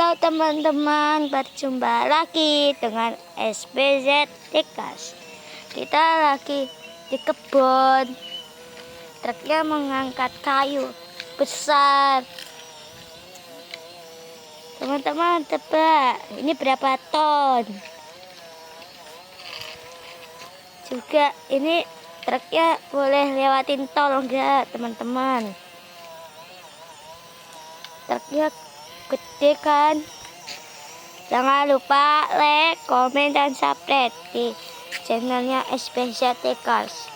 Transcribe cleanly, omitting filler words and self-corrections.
Halo teman-teman, berjumpa lagi dengan SBZ Tekas. Kita lagi di kebun. Truknya mengangkat kayu besar. Teman-teman, tebak ini berapa ton? Juga ini truknya boleh lewatin tol enggak, teman-teman? Truknya gede kan? Jangan lupa like, komen, dan subscribe di channelnya SBZ Tekas.